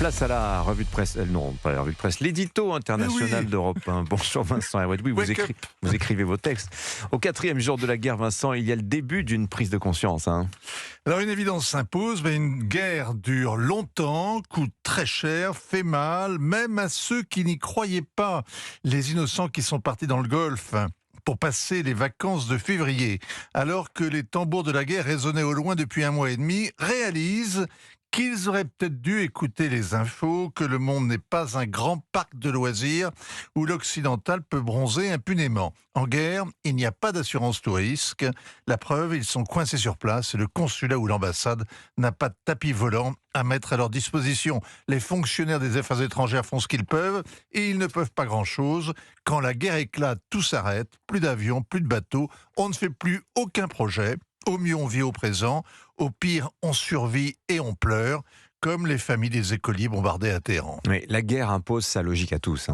Place à la revue de presse, non pas la revue de presse, l'édito international d'Europe 1. Bonjour Vincent Herouet. Oui, vous écrivez vos textes. Au 4e jour de la guerre, Vincent, il y a le début d'une prise de conscience. Alors une évidence s'impose, mais une guerre dure longtemps, coûte très cher, fait mal, même à ceux qui n'y croyaient pas. Les innocents qui sont partis dans le Golfe pour passer les vacances de février, alors que les tambours de la guerre résonnaient au loin depuis 1 mois et demi, réalisent qu'ils auraient peut-être dû écouter les infos, que le monde n'est pas un grand parc de loisirs où l'occidental peut bronzer impunément. En guerre, il n'y a pas d'assurance tout risque. La preuve, ils sont coincés sur place et le consulat ou l'ambassade n'a pas de tapis volant à mettre à leur disposition. Les fonctionnaires des affaires étrangères font ce qu'ils peuvent et ils ne peuvent pas grand-chose. Quand la guerre éclate, tout s'arrête, plus d'avions, plus de bateaux, on ne fait plus aucun projet. Au mieux, on vit au présent. Au pire, on survit et on pleure, comme les familles des écoliers bombardés à Téhéran. Mais la guerre impose sa logique à tous.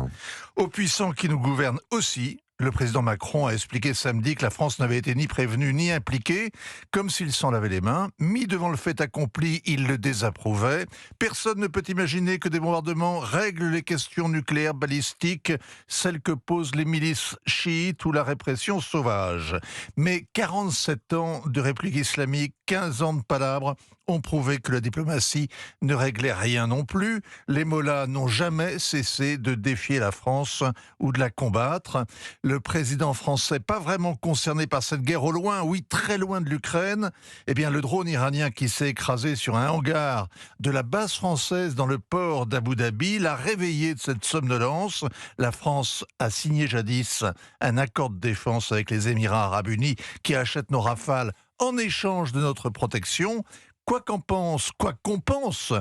Aux puissants qui nous gouvernent aussi, le président Macron a expliqué samedi que la France n'avait été ni prévenue ni impliquée, comme s'il s'en lavait les mains. Mis devant le fait accompli, il le désapprouvait. Personne ne peut imaginer que des bombardements règlent les questions nucléaires balistiques, celles que posent les milices chiites ou la répression sauvage. Mais 47 ans de réplique islamique, 15 ans de palabres ont prouvé que la diplomatie ne réglait rien non plus. Les mollahs n'ont jamais cessé de défier la France ou de la combattre. Le président français, pas vraiment concerné par cette guerre au loin, oui, très loin de l'Ukraine, eh bien le drone iranien qui s'est écrasé sur un hangar de la base française dans le port d'Abu Dhabi l'a réveillé de cette somnolence. La France a signé jadis un accord de défense avec les Émirats arabes unis qui achètent nos Rafales en échange de notre protection. Quoi qu'on pense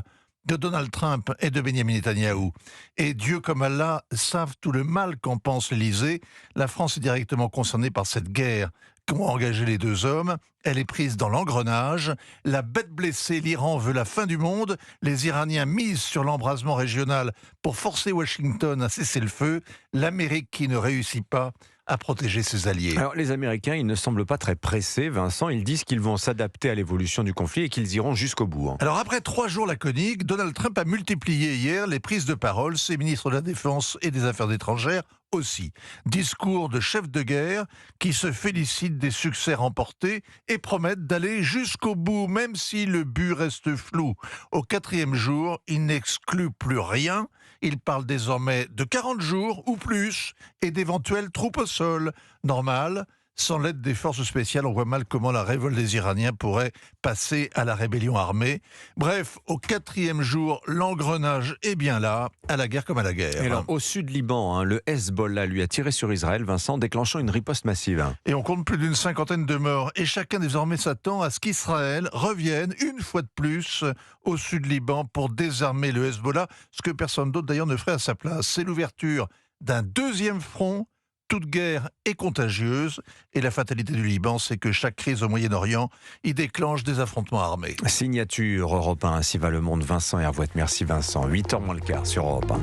de Donald Trump et de Benjamin Netanyahou, et Dieu comme Allah savent tout le mal qu'en pense l'Élysée, la France est directement concernée par cette guerre qu'ont engagé les deux hommes. Elle est prise dans l'engrenage. La bête blessée, l'Iran veut la fin du monde. Les Iraniens misent sur l'embrasement régional pour forcer Washington à cesser le feu. L'Amérique qui ne réussit pas à protéger ses alliés. Alors les Américains, ils ne semblent pas très pressés, Vincent. Ils disent qu'ils vont s'adapter à l'évolution du conflit et qu'ils iront jusqu'au bout. Alors après 3 jours laconiques, Donald Trump a multiplié hier les prises de parole. Ses ministres de la Défense et des Affaires étrangères aussi. Discours de chef de guerre qui se félicitent des succès remportés et promettent d'aller jusqu'au bout, même si le but reste flou. Au 4e jour, il n'exclut plus rien. Il parle désormais de 40 jours ou plus et d'éventuelles troupes au sol. Normal. Sans l'aide des forces spéciales, on voit mal comment la révolte des Iraniens pourrait passer à la rébellion armée. Bref, au 4e jour, l'engrenage est bien là, à la guerre comme à la guerre. Et alors, au sud Liban, le Hezbollah lui a tiré sur Israël, Vincent, déclenchant une riposte massive. Et on compte plus d'une 50aine de morts. Et chacun désormais s'attend à ce qu'Israël revienne une fois de plus au sud Liban pour désarmer le Hezbollah, ce que personne d'autre d'ailleurs ne ferait à sa place. C'est l'ouverture d'un 2e front. Toute guerre est contagieuse et la fatalité du Liban, c'est que chaque crise au Moyen-Orient y déclenche des affrontements armés. Signature Europe 1, ainsi va le monde. Vincent Herouet. Merci Vincent. 8h moins le quart sur Europe 1.